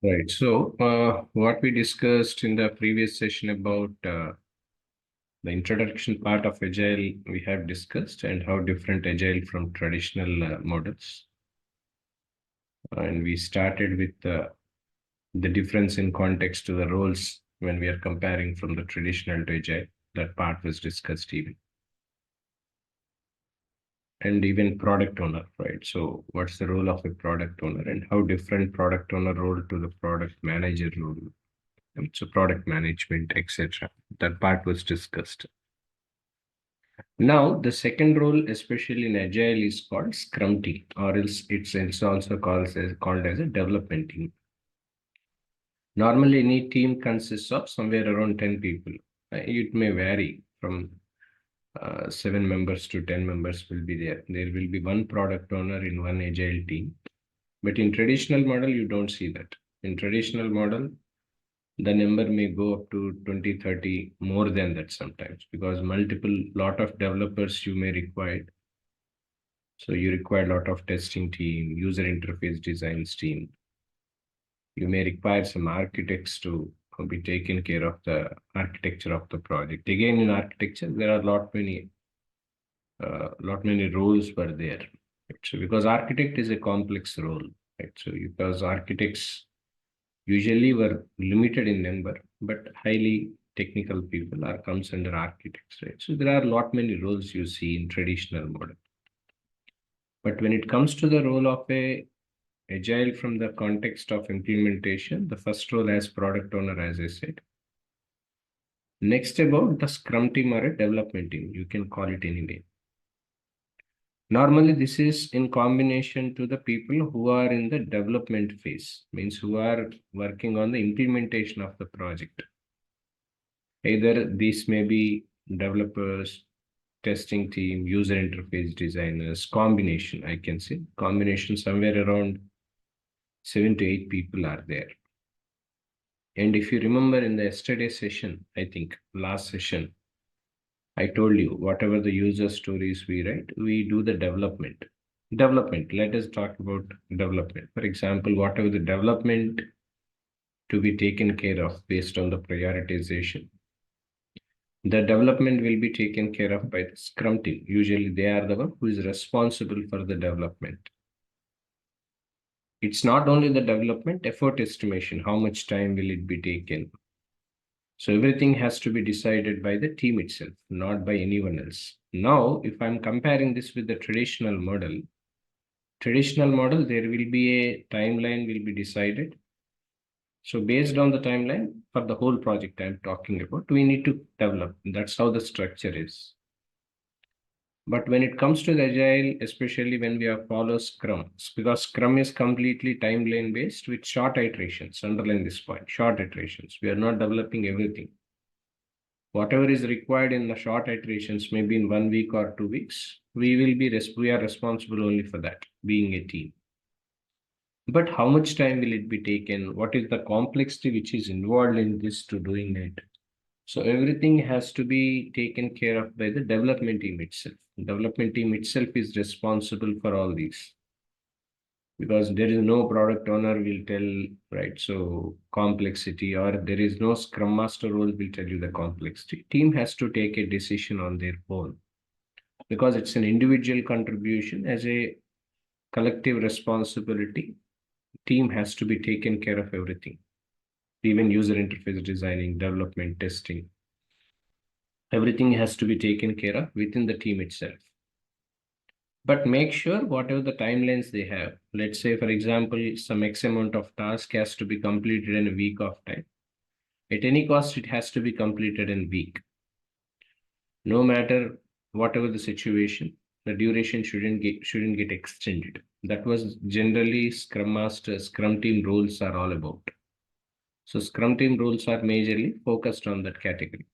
Right. So, what we discussed in the previous session about the introduction part of Agile, we have discussed and how different Agile from traditional models. And we started with the difference in context to the roles when we are comparing from the traditional to Agile. That part was discussed even. And even product owner, right? So, what's the role of a product owner and how different product owner role to the product manager role? So product management, etc. That part was discussed. Now, the second role, especially in Agile, is called Scrum team, or else it's also called as a development team. Normally, any team consists of somewhere around 10 people. It may vary from 7 members to 10 members will be there. There will be one product owner in one Agile team. But in traditional model, you don't see that. In traditional model, the number may go up to 20, 30, more than that sometimes, because multiple lot of developers you may require. So you require a lot of testing team, user interface designs team. You may require some architects to be taken care of the architecture of the project. Again, in architecture, there are lot many roles were there. Right? So because architect is a complex role, right? So because architects usually were limited in number, but highly technical people are comes under architects, right? So there are lot many roles you see in traditional model. But when it comes to the role of a agile from the context of implementation, the first role as product owner, as I said. Next about the scrum team or a development team, you can call it anyway. Normally, this is in combination to the people who are in the development phase, means who are working on the implementation of the project. Either these may be developers, testing team, user interface designers, combination, I can say. Combination somewhere around 7 to 8 people are there. And if you remember in the yesterday session, I think last session, I told you whatever the user stories we write, we do the development. Development, let us talk about development. For example, whatever the development to be taken care of based on the prioritization, the development will be taken care of by the Scrum team. Usually they are the one who is responsible for the development. It's not only the development, effort estimation, how much time will it be taken. So everything has to be decided by the team itself, not by anyone else. Now, if I'm comparing this with the traditional model, there will be a timeline will be decided. So based on the timeline for the whole project I'm talking about, we need to develop. That's how the structure is. But when it comes to the agile, especially when we are follow Scrum, because Scrum is completely timeline based with short iterations, underline this point, short iterations. We are not developing everything. Whatever is required in the short iterations, maybe in 1 week or 2 weeks, we are responsible only for that, being a team. But how much time will it be taken? What is the complexity which is involved in this to doing it? So everything has to be taken care of by the development team itself. Development team itself is responsible for all these because there is no product owner will tell, right? So complexity or there is no scrum master role will tell you the complexity. Team has to take a decision on their own because it's an individual contribution as a collective responsibility. Team has to be taken care of everything, even user interface designing, development, testing. Everything has to be taken care of within the team itself. But make sure whatever the timelines they have, let's say, for example, some X amount of task has to be completed in a week of time. At any cost, it has to be completed in a week. No matter whatever the situation, the duration shouldn't get extended. That was generally Scrum Master, Scrum team rules are all about. So Scrum team rules are majorly focused on that category.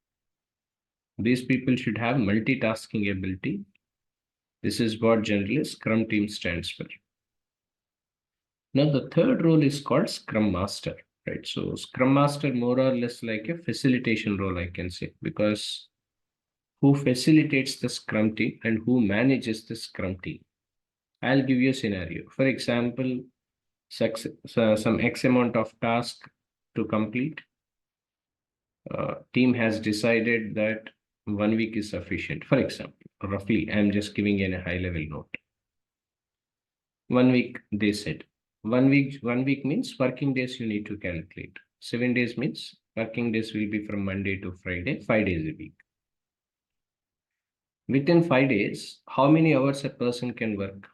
These people should have multitasking ability. This is what generally Scrum team stands for. Now the third role is called Scrum Master, right? So Scrum Master more or less like a facilitation role, I can say, because who facilitates the Scrum team and who manages the Scrum team. I'll give you a scenario. For example, some X amount of task to complete. Team has decided that 1 week is sufficient. For example, roughly, I'm just giving in a high level note. 1 week, they said. 1 week means working days you need to calculate. 7 days means working days will be from Monday to Friday, 5 days a week. Within 5 days, how many hours a person can work?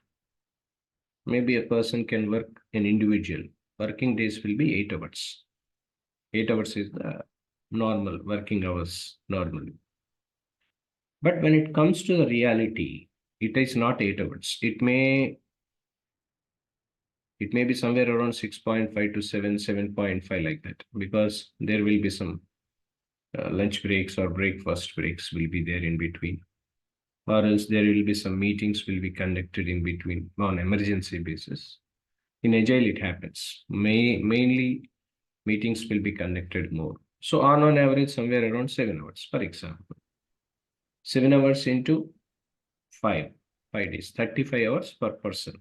Maybe a person can work an individual. Working days will be 8 hours. 8 hours is the normal working hours normally. But when it comes to the reality, it is not 8 hours. It may be somewhere around 6.5 to 7.5 like that, because there will be some lunch breaks or breakfast breaks will be there in between, or else there will be some meetings will be conducted in between on emergency basis. In Agile, it happens. Mainly meetings will be conducted more. So on average, somewhere around 7 hours, for example. 7 hours into 5 days, 35 hours per person.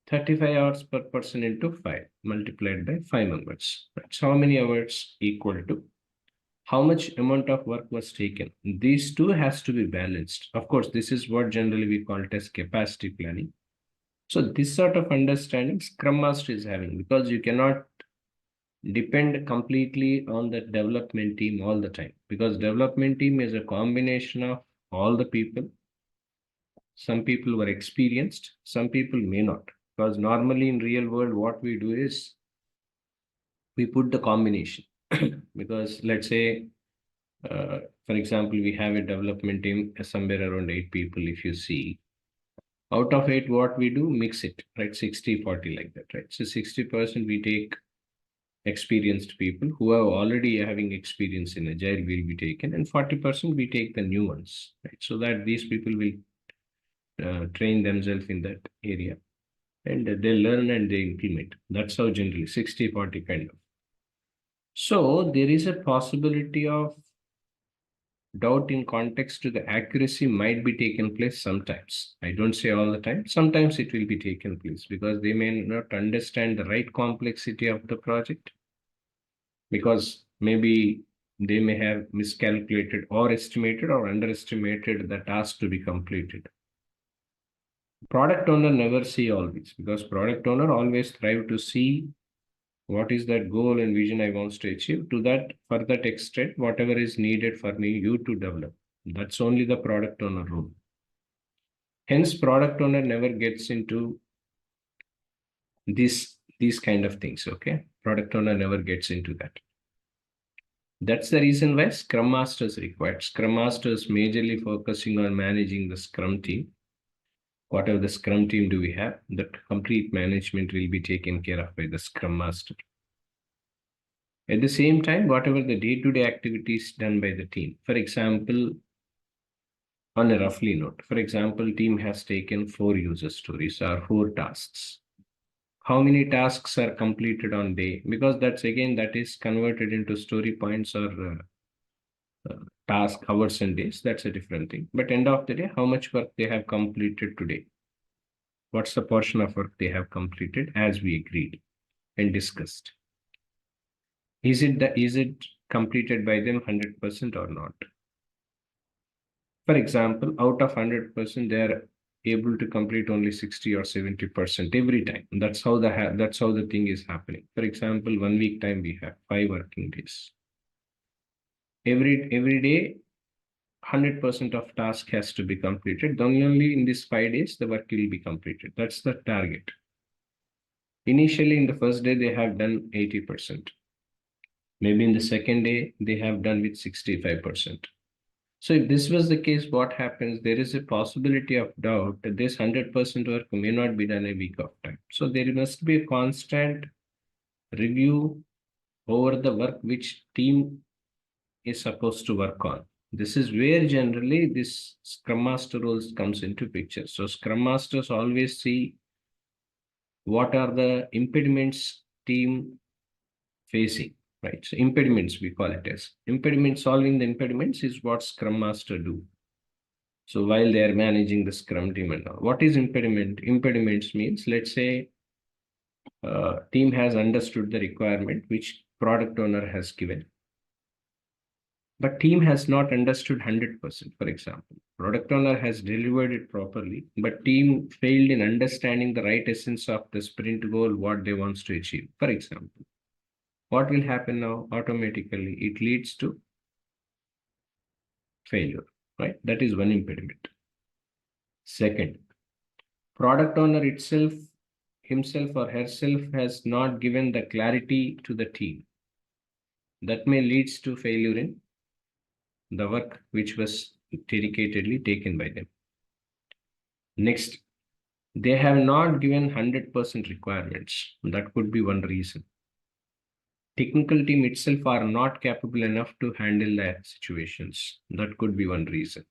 35 hours per person into 5 multiplied by 5 members. That's how many hours equal to how much amount of work was taken. These two has to be balanced. Of course, this is what generally we call it as capacity planning. So this sort of understanding Scrum Master is having, because you cannot depend completely on the development team all the time, because development team is a combination of all the people. Some people were experienced, some people may not, because normally in real world what we do is we put the combination. Because let's say for example, we have a development team somewhere around 8 people. If you see, out of 8, what we do, mix it, right? 60-40 like that, right? So 60% we take experienced people who are already having experience in Agile will be taken, and 40% we take the new ones, right? So that these people will train themselves in that area, and they learn and they implement. That's how generally 60-40 kind of. So there is a possibility of doubt in context to the accuracy might be taken place sometimes. I don't say all the time. Sometimes it will be taken place because they may not understand the right complexity of the project, because maybe they may have miscalculated or estimated or underestimated the task to be completed. Product owner never see all this, because product owner always strive to see what is that goal and vision I want to achieve. To that, for that extent, whatever is needed for me, you to develop. That's only the product owner role. Hence, product owner never gets into these kind of things. Okay, product owner never gets into that. That's the reason why Scrum Masters required. Scrum Masters majorly focusing on managing the Scrum team. Whatever the Scrum team do we have, that complete management will be taken care of by the Scrum Master. At the same time, whatever the day-to-day activities done by the team. For example, on a roughly note, for example, team has taken 4 user stories or 4 tasks. How many tasks are completed on day? Because that's again, that is converted into story points or task hours and days. That's a different thing. But end of the day, how much work they have completed today? What's the portion of work they have completed as we agreed and discussed? Is it completed by them 100% or not? For example, out of 100%, they are able to complete only 60 or 70% every time. That's how the thing is happening. For example, 1 week time we have 5 working days. Every day, 100% of task has to be completed. Then only in these 5 days the work will be completed. That's the target. Initially, in the first day they have done 80%. Maybe in the second day they have done with 65%. So if this was the case, what happens? There is a possibility of doubt that this 100% work may not be done a week of time. So there must be a constant review over the work which team is supposed to work on. This is where generally this Scrum Master roles comes into picture. So Scrum Masters always see what are the impediments team facing, right? So impediments, we call it as impediment. Solving the impediments is what Scrum Master do. So while they are managing the Scrum team and all, what is impediment? Impediments means, let's say Team has understood the requirement which product owner has given, but team has not understood 100%. For example, product owner has delivered it properly, but team failed in understanding the right essence of the sprint goal, what they wants to achieve. For example, what will happen now? Automatically, it leads to failure, right? That is one impediment. Second, product owner itself, himself or herself, has not given the clarity to the team. That may leads to failure in the work which was dedicatedly taken by them. Next, they have not given 100% requirements. That could be one reason. Technical team itself are not capable enough to handle the situations. That could be one reason.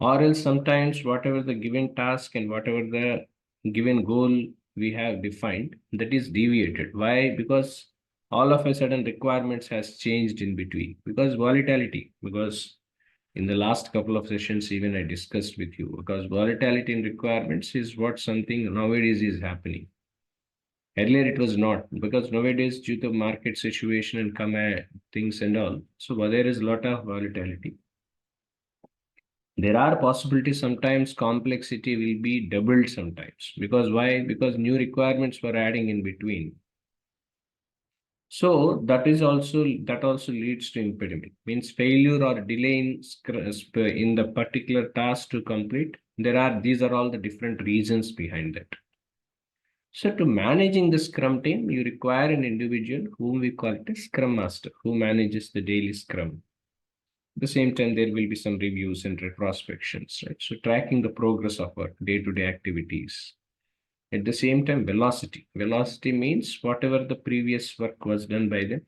Or else sometimes whatever the given task and whatever the given goal we have defined, that is deviated. Why? Because all of a sudden requirements has changed in between, because volatility, because in the last couple of sessions even I discussed with you, because volatility in requirements is what something nowadays is happening. Earlier it was not, because nowadays due to market situation and come things and all, so there is a lot of volatility. There are possibilities sometimes complexity will be doubled sometimes. Because why? Because new requirements were adding in between. So that also leads to impediment. Means failure or delay in the particular task to complete. These are all the different reasons behind that. So to managing the Scrum team, you require an individual whom we call it a Scrum Master, who manages the daily Scrum. At the same time, there will be some reviews and retrospections, right? So tracking the progress of our day-to-day activities. At the same time, velocity. Velocity means whatever the previous work was done by them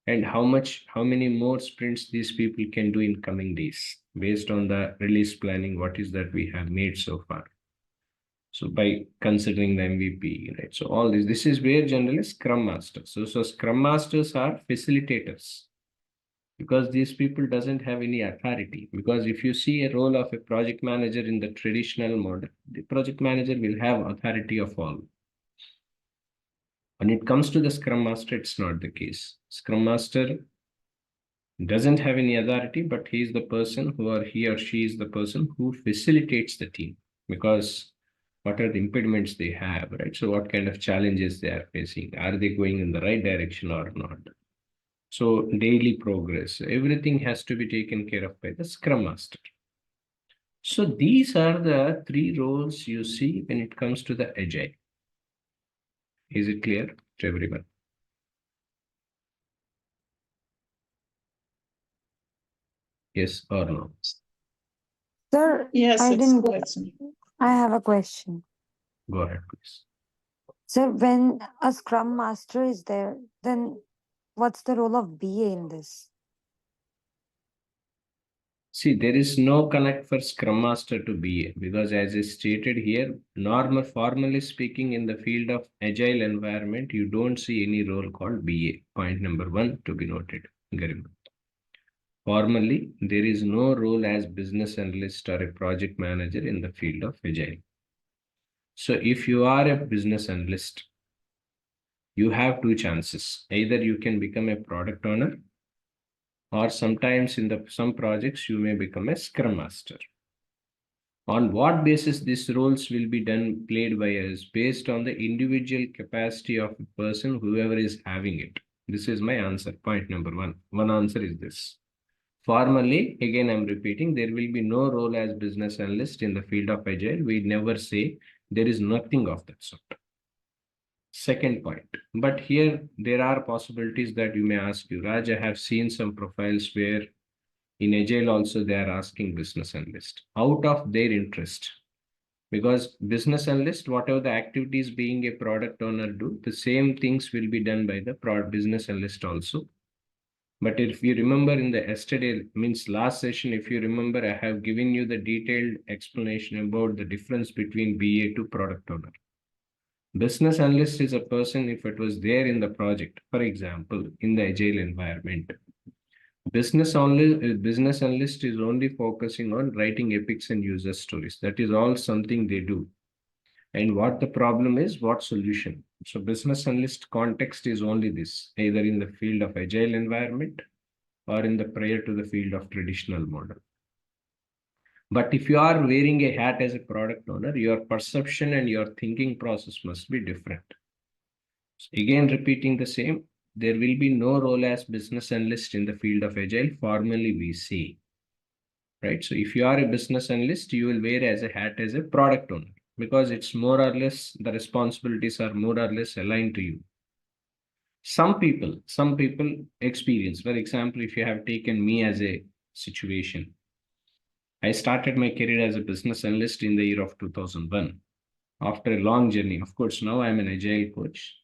and how many more sprints these people can do in coming days based on the release planning, what is that we have made so far. So by considering the MVP, right? So all this is where generally Scrum Masters. So Scrum Masters are facilitators, because these people doesn't have any authority. Because if you see a role of a project manager in the traditional model, the project manager will have authority of all. When it comes to the Scrum Master, it's not the case. Scrum Master doesn't have any authority, but he is the person he or she is the person who facilitates the team. Because what are the impediments they have, right? So what kind of challenges they are facing? Are they going in the right direction or not? So daily progress, everything has to be taken care of by the Scrum Master. So these are the three roles you see when it comes to the Agile. Is it clear to everyone? Yes or no? Sir, Yes, I it's didn't. question. I have a question. Go ahead, please. Sir, when a Scrum Master is there, then what's the role of BA in this? See, there is no connect for Scrum Master to BA, because as is stated here, formally speaking, in the field of Agile environment, you don't see any role called BA. Point number one to be noted. Formally, there is no role as business analyst or a project manager in the field of Agile. So if you are a business analyst, you have two chances. Either you can become a product owner, or sometimes in some projects you may become a Scrum Master. On what basis these roles will be played by us? Based on the individual capacity of a person, whoever is having it. This is my answer. Point number one. One answer is this. Formally, again I'm repeating, there will be no role as business analyst in the field of Agile. We never say there is nothing of that sort. Second point, but here there are possibilities that you may ask you, Raj, I have seen some profiles where in Agile also they are asking business analyst out of their interest. Because business analyst, whatever the activities being a product owner do, the same things will be done by the business analyst also. But if you remember in the last session, if you remember, I have given you the detailed explanation about the difference between BA to product owner. Business analyst is a person, if it was there in the project, for example, in the Agile environment, business analyst is only focusing on writing epics and user stories. That is all something they do. And what the problem is, what solution. So business analyst context is only this, either in the field of agile environment or in the prior to the field of traditional model. But if you are wearing a hat as a product owner, your perception and your thinking process must be different. So again, repeating the same, there will be no role as business analyst in the field of agile, formally we say, right? So if you are a business analyst, you will wear as a hat as a product owner because it's more or less, the responsibilities are more or less aligned to you. Some people experience, for example, if you have taken me as a situation, I started my career as a business analyst in the year of 2001. After a long journey, of course, now I'm an agile coach.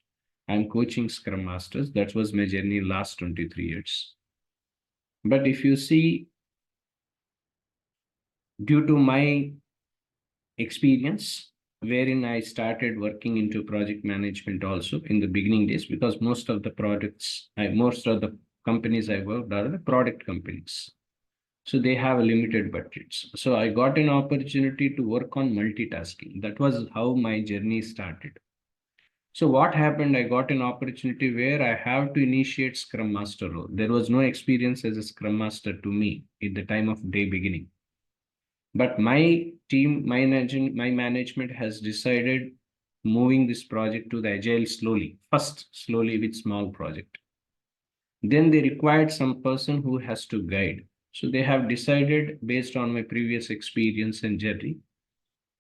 I'm coaching Scrum Masters. That was my journey last 23 years. But if you see, due to my experience, wherein I started working into project management also in the beginning days, because most of the most of the companies I worked are the product companies. So they have limited budgets. So I got an opportunity to work on multitasking. That was how my journey started. So what happened? I got an opportunity where I have to initiate Scrum Master role. There was no experience as a Scrum Master to me at the time of day beginning. But my team, my management has decided moving this project to the agile slowly. First, slowly with small project. Then they required some person who has to guide. So they have decided based on my previous experience and journey,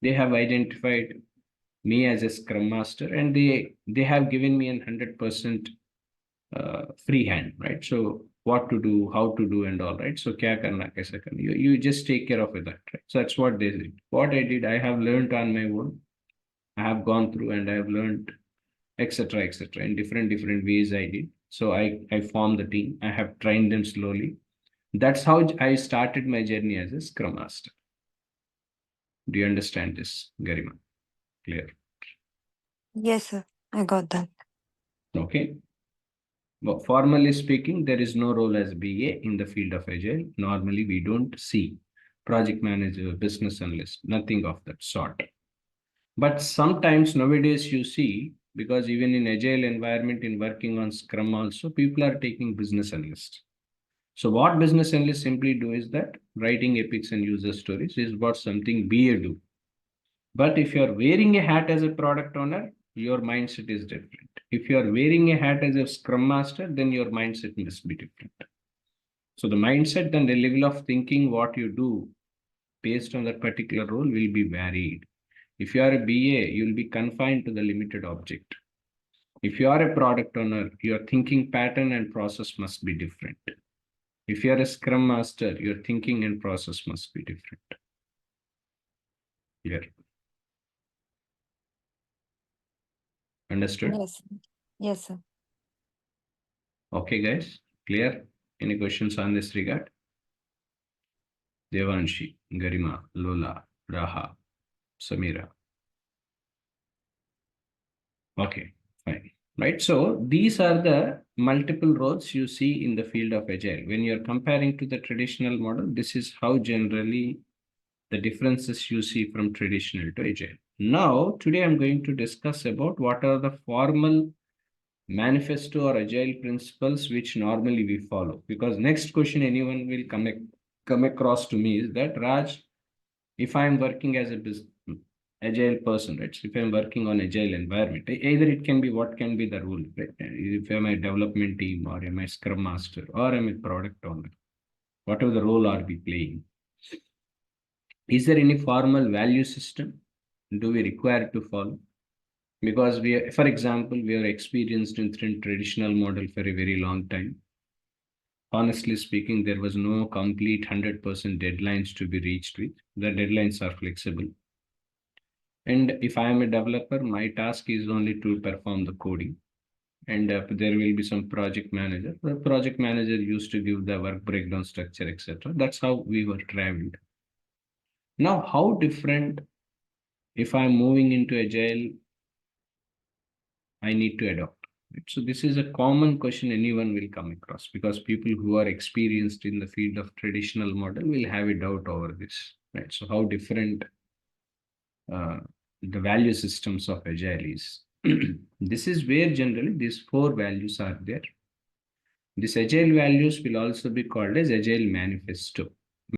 they have identified me as a scrum master and they have given me an 100% free hand, right? So what to do, how to do and all, right? So kya karna, kaisa karna. You just take care of it, that, right? So that's what they did. What I did, I have learned on my own. I have gone through and I have learned, etc., etc. In different ways I did. So I formed the team. I have trained them slowly. That's how I started my journey as a Scrum Master. Do you understand this, Garima? Clear? Yes, sir. I got that. Okay. But formally speaking, there is no role as BA in the field of Agile. Normally, we don't see project manager, business analyst, nothing of that sort. But sometimes nowadays you see, because even in Agile environment, in working on Scrum also, people are taking business analyst. So what business analysts simply do is that writing epics and user stories is what something BA do. But if you're wearing a hat as a product owner, your mindset is different. If you're wearing a hat as a scrum master, then your mindset must be different. So the mindset and the level of thinking, what you do based on that particular role will be varied. If you are a BA, you'll be confined to the limited object. If you are a product owner, your thinking pattern and process must be different. If you are a scrum master, your thinking and process must be different. Clear? Understood? Yes. Yes, sir. Okay, guys. Clear? Any questions on this regard? Devanshi, Garima, Lola, Raha, Samira. Okay, fine. Right. So these are the multiple roles you see in the field of Agile. When you're comparing to the traditional model, this is how generally the differences you see from traditional to Agile. Now, today I'm going to discuss about what are the formal manifesto or agile principles which normally we follow. Because next question anyone will come across to me is that Raj, if I'm working as a business agile person, right? So if I'm working on agile environment, either it can be what can be the rule, right? If I'm a development team or am I scrum master or I'm a product owner, whatever the role are we playing, is there any formal value system? Do we require to follow? Because we are, for example, we are experienced in traditional model for a very long time. Honestly speaking, there was no complete 100% deadlines to be reached with. The deadlines are flexible. And if I am a developer, my task is only to perform the coding. And there will be some project manager. The project manager used to give the work breakdown structure, etc. That's how we were traveled. Now, how different if I'm moving into agile, I need to adopt. Right? So this is a common question anyone will come across because people who are experienced in the field of traditional model will have a doubt over this. Right? So how different the value systems of Agile is. This is where generally these four values are there. These Agile values will also be called as Agile Manifesto.